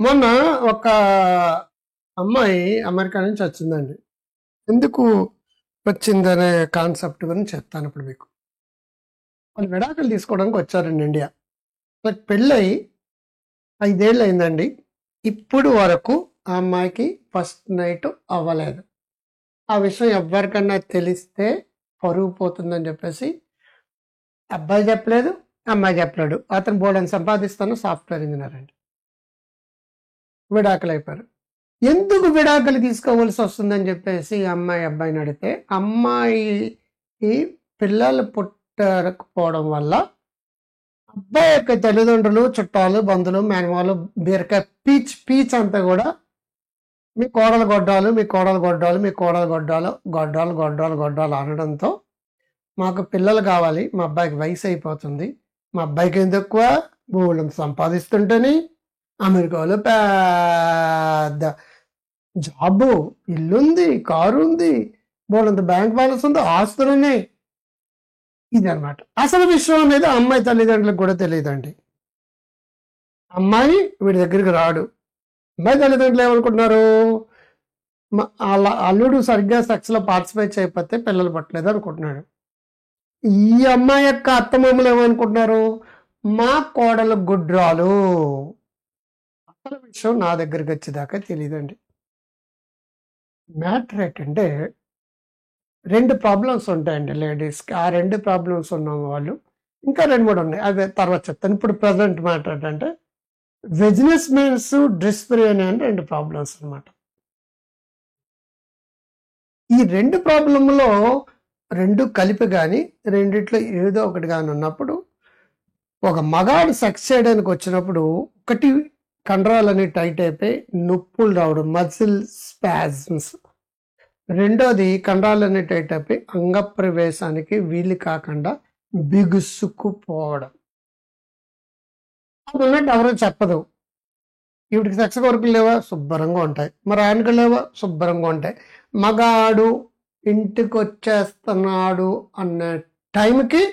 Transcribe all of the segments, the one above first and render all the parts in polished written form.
మొన్న ఒక అమ్మాయి అమెరికా నుంచి వచ్చిందండి. ఎందుకు వచ్చిందనే కాన్సెప్ట్ గురించి చెప్తాను ఇప్పుడు మీకు. వాళ్ళు విడాకులు తీసుకోవడానికి వచ్చారండి ఇండియా. వాళ్ళకి పెళ్ళై 5 ఏళ్ళు అయిందండి. ఇప్పుడు వరకు ఆ అమ్మాయికి ఫస్ట్ నైట్ అవ్వలేదు. ఆ విషయం ఎవ్వరికన్నా తెలిస్తే పరువు పోతుందని చెప్పేసి అబ్బాయి చెప్పలేదు, అమ్మాయి చెప్పలేడు. అతను బోలెడన్ని సంపాదిస్తాను, సాఫ్ట్‌వేర్ ఇంజినీర్ అండి. విడాకులు అయిపోయారు. ఎందుకు విడాకులు తీసుకోవాల్సి వస్తుందని చెప్పేసి అమ్మాయి అబ్బాయిని అడిగితే, అమ్మాయికి పిల్లలు పుట్టకపోవడం వల్ల అబ్బాయి యొక్క తల్లిదండ్రులు, చుట్టాలు, బంధువులు, మేనమామలు బీరకాయ పీచ్ అంతా కూడా మీ కోడలు గొడ్డాలు, మీ కోడలు గొడ్డాలు, మీ కోడలు గొడ్డాలు, గొడ్డాలు గొడ్డాలు గొడ్డాలు అనడంతో మాకు పిల్లలు కావాలి, మా అబ్బాయికి వయసు అయిపోతుంది, మా అబ్బాయికి ఎందుకు ఎక్కువ బోలెడంత సంపాదిస్తుంటేని అమెరికాలో పెద్ద జాబు, ఇల్లుంది, కారు ఉంది, బోలెడంత బ్యాంక్ బ్యాలెన్స్ ఉంది, ఆస్తులు ఉన్నాయి. ఇదనమాట అసలు విషయం అనేది ఆ అమ్మాయి తల్లిదండ్రులకు కూడా తెలియదండి. అమ్మాయి వీడి దగ్గరికి రాడు. అమ్మాయి తల్లిదండ్రులు ఏమనుకుంటున్నారు, అలా అల్లుడు సరిగ్గా సెక్స్ లో పార్టిసిపేట్ చేయకపోతే పిల్లలు పట్టలేదు అనుకుంటున్నాడు. ఈ అమ్మాయి యొక్క అత్తమామలు ఏమనుకుంటున్నారు, మా కోడలు గుడ్రాలు. అసలు విషయం నా దగ్గరికి వచ్చేదాకా తెలియదండి. మ్యాటర్ ఏంటంటే 2 ప్రాబ్లమ్స్ ఉంటాయండి లేడీస్కి. ఆ 2 ప్రాబ్లమ్స్ ఉన్న వాళ్ళు ఇంకా 2, 3 ఉన్నాయి. అదే తర్వాత చెప్తాను. ఇప్పుడు ప్రజెంట్ మ్యాటర్ ఏంటంటే వెజినస్ మీన్స్ డ్రిస్పరియన్ అని 2 ప్రాబ్లమ్స్ అనమాట. ఈ 2 ప్రాబ్లంలో 2 కలిపి కానీ రెండిట్లో ఏదో ఒకటి కానీ ఉన్నప్పుడు ఒక మగాడు సెక్స్ చేయడానికి వచ్చినప్పుడు ఒకటి కండరాలని టైట్ అయిపోయి నొప్పులు రావడం, మజిల్ స్పాజమ్స్. రెండోది కండరాలన్నీ టైట్ అయిపోయి అంగప్రవేశానికి వీలు కాకుండా బిగుసుకుపోవడం. అది ఉన్నట్టు ఎవరో చెప్పదు. ఇవిడికి సెక్స్ కోరికలు లేవా, శుభ్రంగా ఉంటాయి. మరి ఆయనకు లేవా, శుభ్రంగా ఉంటాయి. మగాడు ఇంటికి వచ్చేస్తున్నాడు అన్న టైంకి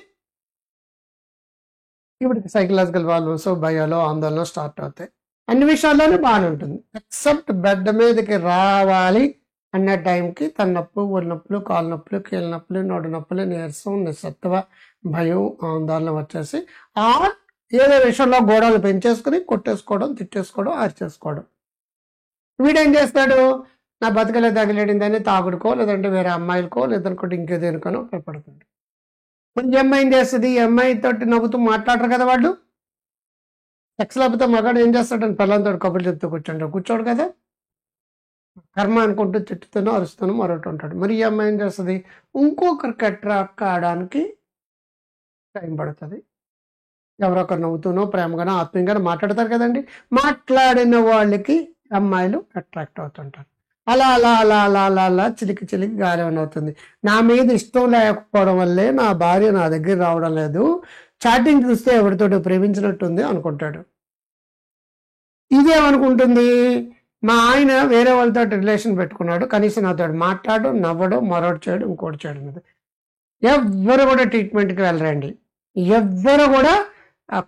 ఇవిడికి సైకలాజికల్ ప్రాబ్లమ్స్, భయాలు, ఆందోళన స్టార్ట్ అవుతాయి. అన్ని విషయాల్లోనే బాగానే ఉంటుంది, ఎక్సెప్ట్ బెడ్ మీదకి రావాలి అన్న టైంకి తన నొప్పులు, ఒళ్ళు నొప్పులు, కాలు నొప్పులు, కీళ్ళ నొప్పులు, నోటి నొప్పులు, నీరసం, నిస్సత్వ, భయం, ఆందోళన వచ్చేసి ఆ ఏదో విషయంలో గోడలు పెంచేసుకుని కొట్టేసుకోవడం, తిట్టేసుకోవడం, అరిచేసుకోవడం. వీడేం చేస్తాడు, నా బతుకలే తగిలేడిందని తాగుడుకో, లేదంటే వేరే అమ్మాయిలకో, లేదనుకోండి ఇంకో దేనికనో ఉపయోగపడుతుంది. మరి ఈ అమ్మాయి ఏం చేస్తుంది, ఈ అమ్మాయితో నవ్వుతూ మాట్లాడరు కదా వాళ్ళు. సెక్స్ లేకపోతే మగాడు ఏం చేస్తాడని పిల్లలతో కబుర్లు చెప్తూ కూర్చోడు కదా. కర్మ అనుకుంటూ తిట్టుతూనో అరుస్తూనో మరొకటి ఉంటాడు. మరి ఈ అమ్మాయి ఏం చేస్తుంది, ఇంకొకరికి అట్రాక్ట్ కావడానికి టైం పడుతుంది. ఎవరొకరు నవ్వుతూనో ప్రేమగానో ఆత్మీయంగానో మాట్లాడతారు కదండి. మాట్లాడిన వాళ్ళకి అమ్మాయిలు అట్రాక్ట్ అవుతుంటారు. అలా అలా అలా అలా అలా అలా చిలికి గాలివన్ అవుతుంది. నా మీద ఇష్టం లేకపోవడం వల్లే నా భార్య నా దగ్గర రావడం లేదు, చాటింగ్ చూస్తే ఎవరితోటి ప్రేమించినట్టుంది అనుకుంటాడు. ఇదేమనుకుంటుంది, మా ఆయన వేరే వాళ్ళతో రిలేషన్ పెట్టుకున్నాడు, కనీసం నాతో మాట్లాడు, నవ్వడం, మరొకటి చేయడం, ఇంకోటి చేయడం. ఎవ్వరు కూడా ట్రీట్మెంట్కి వెళ్ళరండి, ఎవ్వరు కూడా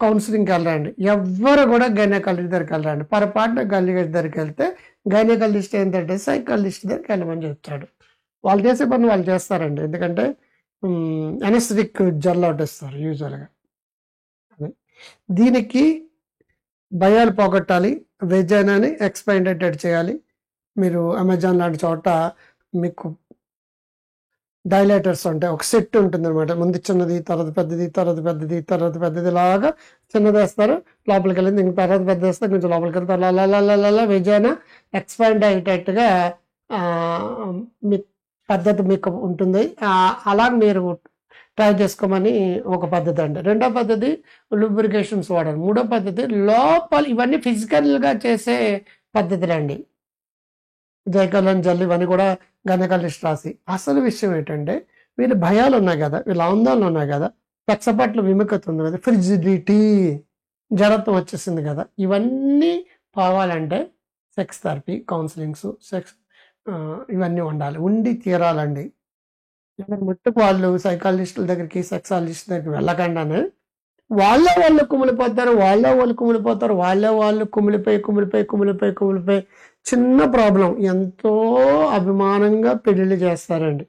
కౌన్సిలింగ్కి వెళ్ళరండి, ఎవ్వరు కూడా గైనకాలజిస్ట్ దగ్గరికి వెళ్ళరండి. పొరపాటున గైనకాలజిస్ట్ దగ్గరికి వెళ్తే గైనకాలజిస్ట్ ఏంటంటే సైకాలజిస్ట్ దగ్గరికి వెళ్ళమని చెప్తాడు. వాళ్ళు చేసే పని వాళ్ళు చేస్తారండి, ఎందుకంటే అనెస్థెటిక్ జెల్ ఒకటి ఇస్తారు యూజువల్గా. దీనికి భయాలు పోగొట్టాలి, వెజైనాని ఎక్స్పాండెడ్ చేయాలి. మీరు అమెజాన్ లాంటి చోట మీకు డైలేటర్స్ ఉంటాయి, ఒక సెట్ ఉంటుంది అనమాట. ముందు చిన్నది, తర్వాత పెద్దది, తర్వాత పెద్దది, తర్వాత పెద్దది, లాగా చిన్నది వేస్తారు, లోపలికి వెళ్ళింది, ఇంక తర్వాత పెద్ద వేస్తారు, కొంచెం లోపలికి వెళ్తారు, అలా వెజైనా ఎక్స్పాండ్ అయ్యేటట్టుగా మీ పద్ధతి మీకు ఉంటుంది. అలా మీరు ట్రై చేసుకోమని ఒక పద్ధతి అండి. రెండో పద్ధతి లూబ్రికేషన్స్ వాడాలి. మూడో పద్ధతి లోపల ఇవన్నీ ఫిజికల్గా చేసే పద్ధతులండి. జైకలన్ జల్ ఇవన్నీ కూడా గైనకాలజిస్ట్ రాసి. అసలు విషయం ఏంటంటే వీళ్ళ భయాలు ఉన్నాయి కదా, వీళ్ళ ఆందోళన ఉన్నాయి కదా, సెక్స్ పట్ల విముఖత ఉంది కదా, ఫ్రిజిడిటీ, జడత్వం వచ్చేసింది కదా, ఇవన్నీ పోవాలంటే సెక్స్ థెరపీ, కౌన్సిలింగ్స్, సెక్స్ ఇవన్నీ ఉండి తీరాలండి. ముట్టుకు వాళ్ళు సైకాలజిస్టుల దగ్గరికి, సెక్సాలజిస్ట్ దగ్గరికి వెళ్ళకుండానే వాళ్ళు కుమిలిపోతారు, వాళ్ళు కుమిలిపోతారు, వాళ్ళు కుమిలిపోయి చిన్న ప్రాబ్లం ఎంతో అభిమానంగా పెళ్లిళ్ళు చేస్తారండి.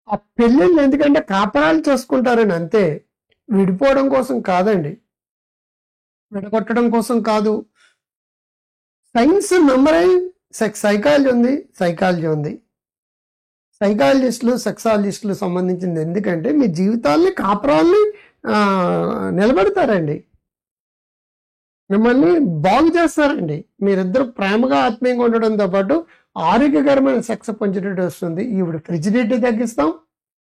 ఆ పెళ్ళిళ్ళు ఎందుకంటే కాపరాలు చేసుకుంటారని అంతే, విడిపోవడం కోసం కాదండి, విడగొట్టడం కోసం కాదు. సైన్స్ నమ్మరై సైకాలజీ ఉంది. సైకాలజిస్టులు సెక్సాలజిస్టులు సంబంధించింది ఎందుకంటే మీ జీవితాల్ని కాపురాల్ని నిలబెడతారండి, మిమ్మల్ని బాగు చేస్తారండి. మీరిద్దరు ప్రేమగా ఆత్మీయంగా ఉండడంతో పాటు ఆరోగ్యకరమైన సెక్స్ పంచేటట్టు వస్తుంది. ఇప్పుడు ఫ్రిజిడిటీ తగ్గిస్తాం,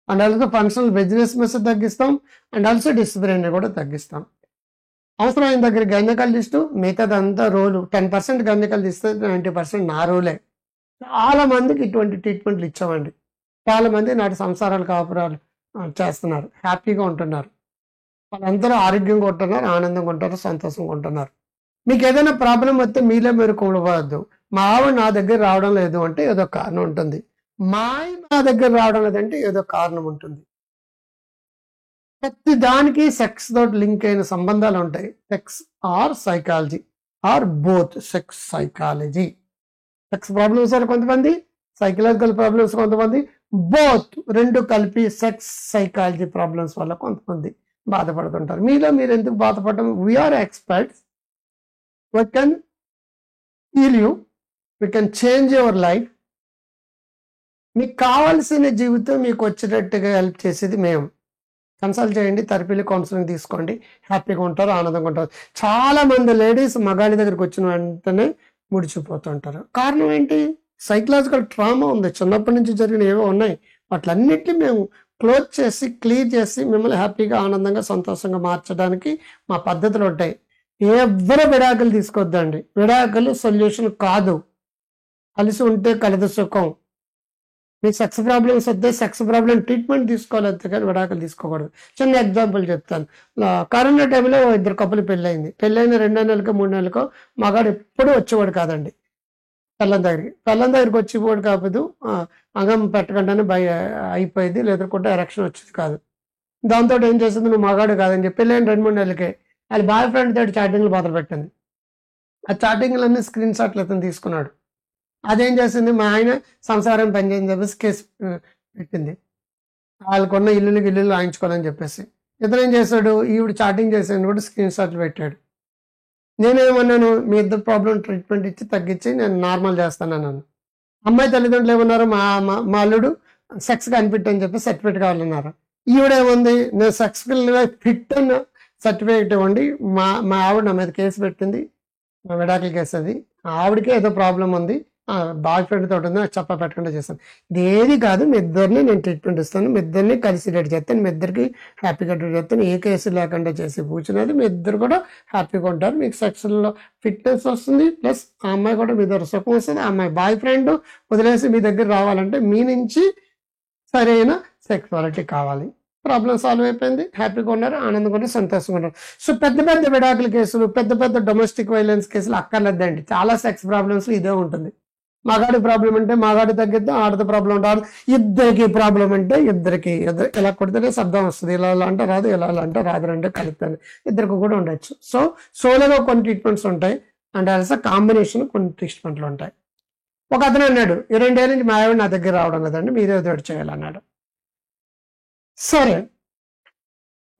అండ్ ఆల్సో ఫంక్షనల్ బిజినెస్ తగ్గిస్తాం, అండ్ ఆల్సో డిసిప్లిన్ కూడా తగ్గిస్తాం. అవసరమైన దగ్గర గైనకాలజిస్టు, మిగతాదంతా రోలు 10% గైనకాలజిస్ట్ ఇస్తే 90% నా రోలే. చాలా మందికి ఇటువంటి ట్రీట్మెంట్లు ఇచ్చామండి. చాలా మంది నాటి సంసారాలు కాపురాలు చేస్తున్నారు, హ్యాపీగా ఉంటున్నారు. వాళ్ళందరూ ఆరోగ్యంగా ఉంటున్నారు, ఆనందంగా ఉంటారు, సంతోషంగా ఉంటున్నారు. మీకు ఏదైనా ప్రాబ్లం వస్తే మీలో మీరు కుమిలిపోవద్దు. మా ఆవిడ నా దగ్గర రావడం లేదు అంటే ఏదో కారణం ఉంటుంది, మా ఆయన నా దగ్గర రావడం లేదంటే ఏదో కారణం ఉంటుంది. ప్రతి దానికి సెక్స్ తోటి లింక్ అయిన సంబంధాలు ఉంటాయి. Sex or psychology or both sex psychology. Sex problems వల్ల కొంతమంది, సైకలాజికల్ ప్రాబ్లమ్స్ కొంతమంది, బోత్ రెండు కలిపి సెక్స్ సైకాలజీ ప్రాబ్లమ్స్ వల్ల కొంతమంది బాధపడుతుంటారు. మీలో మీరు ఎందుకు బాధపడటం? We are experts, we can heal you, we can change your life. మీకు కావాల్సిన జీవితం మీకు వచ్చేటట్టుగా హెల్ప్ చేసేది మేము. కన్సల్ట్ చేయండి, థెరపీలు కౌన్సిలింగ్ తీసుకోండి, హ్యాపీగా ఉంటారు, ఆనందంగా ఉంటారు. చాలా మంది లేడీస్ మగాడి దగ్గరికి వచ్చిన వెంటనే ముడిచిపోతుంటారు. కారణం ఏంటి? సైకలాజికల్ ట్రామా ఉంది, చిన్నప్పటి నుంచి జరిగిన ఏవో ఉన్నాయి. వాటిలన్నిటిని మేము క్లోజ్ చేసి క్లియర్ చేసి మిమ్మల్ని హ్యాపీగా ఆనందంగా సంతోషంగా మార్చడానికి మా పద్ధతులు ఉంటాయి. ఎవరు విడాకులు తీసుకోవద్దండి, విడాకులు సొల్యూషన్ కాదు. కలిసి ఉంటే కలదు సుఖం. మీకు సెక్స్ ప్రాబ్లమ్స్ వస్తే సెక్స్ ప్రాబ్లం ట్రీట్మెంట్ తీసుకోవాలి, అంతేకాని విడాకులు తీసుకోకూడదు. చిన్న ఎగ్జాంపుల్ చెప్తాను. కరోనా టైంలో ఇద్దరు కప్పులు పెళ్ళైన 2 నెలలకో 3 నెలలకో మగాడు ఎప్పుడూ వచ్చేవాడు కాదండి పెళ్ళం దగ్గరికి వచ్చేవాడు కాదు. అంగం పెట్టకుండానే అయిపోయింది, లేదంటే ఎరక్షన్ వచ్చేది కాదు. దాంతో ఏం చేసింది, నువ్వు మగాడు కాదని చెప్పి పెళ్ళైన 2-3 నెలలకే వాళ్ళ బాయ్ ఫ్రెండ్ తోటి చాటింగ్లు మొదలు పెట్టింది. ఆ చాటింగ్లన్నీ స్క్రీన్ షాట్లు అతను తీసుకున్నాడు. అదేం చేసింది, మా ఆయన సంసారం పనిచేయని చెప్పేసి కేసు పెట్టింది. వాళ్ళకున్న ఇల్లులు వాయించుకోవాలని చెప్పేసి. ఇతను ఏం చేశాడు, ఈవిడ చాటింగ్ చేసాను కూడా స్క్రీన్ షాట్లు పెట్టాడు. నేనేమన్నాను, మీ ఇద్దరు ప్రాబ్లం ట్రీట్మెంట్ ఇచ్చి తగ్గించి నేను నార్మల్ చేస్తాను అన్నాను. అమ్మాయి తల్లిదండ్రులు ఏమన్నారు, మా అల్లుడు సెక్స్గా అన్ఫిట్ అని చెప్పి సర్టిఫికేట్ కావాలన్నారు. ఈవిడేముంది, నేను సెక్స్ ఫిట్ అన్న సర్టిఫికేట్ ఇవ్వండి. మా ఆవిడ నా మీద కేసు పెట్టింది, విడాకుల కేసు. అది ఆవిడకే ఏదో ప్రాబ్లం ఉంది, బాయ్ ఫ్రెండ్ తోటి ఉంది, నాకు చెప్ప పెట్టకుండా చేస్తాను. ఇది ఏది కాదు, మీ ఇద్దరిని నేను ట్రీట్మెంట్ ఇస్తాను, మీ ఇద్దరిని కలిసి రెడీ చేస్తాను, మీ ఇద్దరికి హ్యాపీగా ట్రీట్ చేస్తాను, ఏ కేసు లేకుండా చేసి కూర్చున్నది, మీ ఇద్దరు కూడా హ్యాపీగా ఉంటారు, మీకు సెక్స్లో ఫిట్నెస్ వస్తుంది, ప్లస్ ఆ అమ్మాయి కూడా మీ దగ్గర సుఖం వస్తుంది. ఆ అమ్మాయి బాయ్ ఫ్రెండ్ వదిలేసి మీ దగ్గర రావాలంటే మీ నుంచి సరైన సెక్సువాలిటీ కావాలి. ప్రాబ్లం సాల్వ్ అయిపోయింది, హ్యాపీగా ఉన్నారు, ఆనందంగా ఉన్నారు, సంతోషంగా ఉన్నారు. సో పెద్ద విడాకుల కేసులు, పెద్ద డొమెస్టిక్ వైలెన్స్ కేసులు అక్కర్లేదండి. చాలా సెక్స్ ప్రాబ్లమ్స్ ఇదే ఉంటుంది. మగాడి ప్రాబ్లం అంటే మగాడి తగ్గిద్దాం, ఆడది ప్రాబ్లం అంటే ఇద్దరికి ప్రాబ్లం అంటే ఇద్దరికి ఇలా కొడితేనే శబ్దం వస్తుంది, ఇలా అంటే రాదు, ఇలా అంటే రాదు, అంటే కలుపుతాను, ఇద్దరికి కూడా ఉండొచ్చు. సో సోలోగా కొన్ని ట్రీట్మెంట్స్ ఉంటాయి, అండ్ ఆల్సో కాంబినేషన్ కొన్ని ట్రీట్మెంట్లు ఉంటాయి. ఒక అతను అన్నాడు, 2 ఏళ్ళ నుంచి మా ఆవిడ నా దగ్గర రావడం లేదండి, మీరే తోడు చేయాలన్నాడు. సరే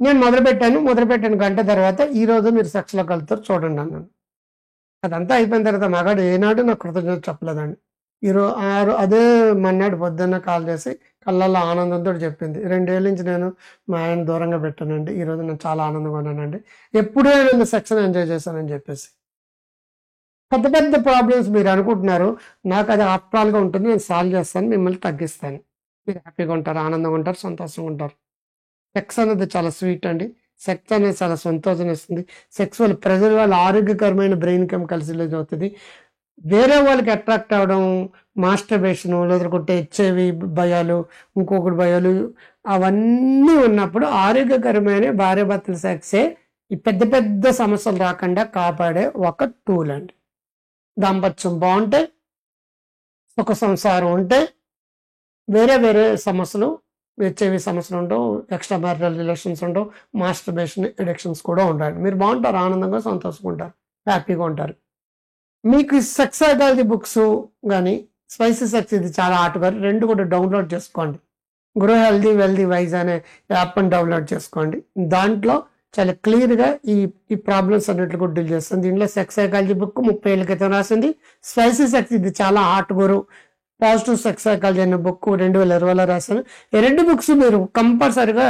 నేను మొదలుపెట్టాను గంట తర్వాత, ఈ రోజు మీరు సెక్స్లో కలుగుతారు చూడండి అన్నాను. అదంతా అయిపోయిన తర్వాత మగాడు ఏనాడు నాకు కృతజ్ఞత చెప్పలేదండి. అదే మన్నాడు పొద్దున్న కాల్ చేసి కళ్ళల్లో ఆనందంతో చెప్పింది, 2 ఏళ్ళ నుంచి నేను మా ఆయన దూరంగా పెట్టానండి, ఈరోజు నేను చాలా ఆనందంగా ఉన్నానండి, ఎప్పుడూ నేను సెక్స్ని ఎంజాయ్ చేశానని చెప్పేసి. పెద్ద ప్రాబ్లమ్స్ మీరు అనుకుంటున్నారు, నాకు అది ఆప్రాల్గా ఉంటుంది, నేను సాల్వ్ చేస్తాను, మిమ్మల్ని తగ్గిస్తాను, మీరు హ్యాపీగా ఉంటారు, ఆనందంగా ఉంటారు, సంతోషంగా ఉంటారు. సెక్స్ అనేది చాలా స్వీట్ అండి. సెక్స్ అనేది చాలా సంతోషం ఇస్తుంది. సెక్సువల్ ప్రెజర్ వల్ల ఆరోగ్యకరమైన బ్రెయిన్ కెమికల్స్ రిలీజ్ అవుతుంది. వేరే వాళ్ళకి అట్రాక్ట్ అవ్వడం, మాస్టర్బేషను, లేదంటే హెచ్ఐవి భయాలు, ఇంకొకటి భయాలు, అవన్నీ ఉన్నప్పుడు ఆరోగ్యకరమైన భార్యాభర్తల సెక్సే ఈ పెద్ద సమస్యలు రాకుండా కాపాడే ఒక టూల్ అండి. దాంపత్యం బాగుంటే, సుఖ సంసారం ఉంటే వేరే సమస్యలు హెచ్ఐవి సమస్యలు ఉండవు, ఎక్స్ట్రా మ్యారిటల్ రిలేషన్స్ ఉండవు, మాస్టర్బేషన్ ఎడిక్షన్స్ కూడా ఉంటాయి. మీరు బాగుంటారు, ఆనందంగా సంతోషంగా ఉంటారు, హ్యాపీగా ఉంటారు. మీకు సెక్స్ సైకాలజీ బుక్స్ కానీ స్పైసీ సెక్స్ ఇది చాలా ఆటగారు 2 కూడా డౌన్లోడ్ చేసుకోండి. గ్రో హెల్దీ వెల్దీ వైజ్ అనే యాప్ని డౌన్లోడ్ చేసుకోండి. దాంట్లో చాలా క్లియర్గా ఈ ప్రాబ్లమ్స్ అన్నింటిని కూడా డీల్ చేస్తుంది. దీంట్లో సెక్స్ సైకాలజీ బుక్ 30 ఏళ్ళ క్రితం రాసింది. స్పైసీ సెక్స్ ఇది చాలా హాట్ గురు పాజిటివ్ సెక్స్ సైకాలజీ అనే బుక్ 2020లో రాశాను. ఈ 2 బుక్స్ మీరు కంపల్సరిగా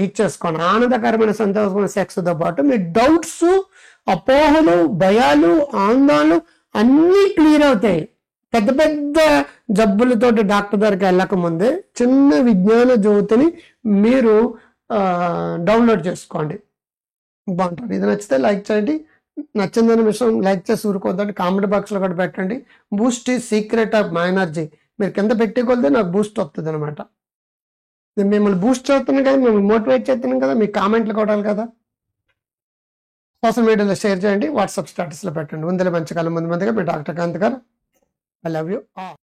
ఇచ్చేసుకోండి. ఆనందకరమైన సంతోషమైన సెక్స్తో పాటు మీ డౌట్స్, అపోహలు, భయాలు, ఆందోళనలు అన్నీ క్లియర్ అవుతాయి. పెద్ద పెద్ద జబ్బులతోటి డాక్టర్ దగ్గరికి వెళ్ళక ముందే చిన్న విజ్ఞాన జ్యోతిని మీరు డౌన్లోడ్ చేసుకోండి, బాగుంటుంది. ఇది నచ్చితే లైక్ చేయండి. నచ్చిందనే విషయం లైక్ చేసి ఊరుకోద్దండి. కామెంట్ బాక్స్లో కూడా పెట్టండి. Boost is secret of my energy. మీరు కింద పెట్టుకోలేదే నాకు బూస్ట్ వస్తుంది అనమాట. నేను మిమ్మల్ని బూస్ట్ చేస్తున్నాను కదా, మిమ్మల్ని మోటివేట్ చేస్తున్నాను కదా, మీ కామెంట్లు కొట్టాలి కదా. సోషల్ మీడియాలో షేర్ చేయండి, వాట్సాప్ స్టేటస్లో పెట్టండి. ముందులో మంచి కాలం ముందుగా మీ డాక్టర్ కాంత్ గారు. I love you all.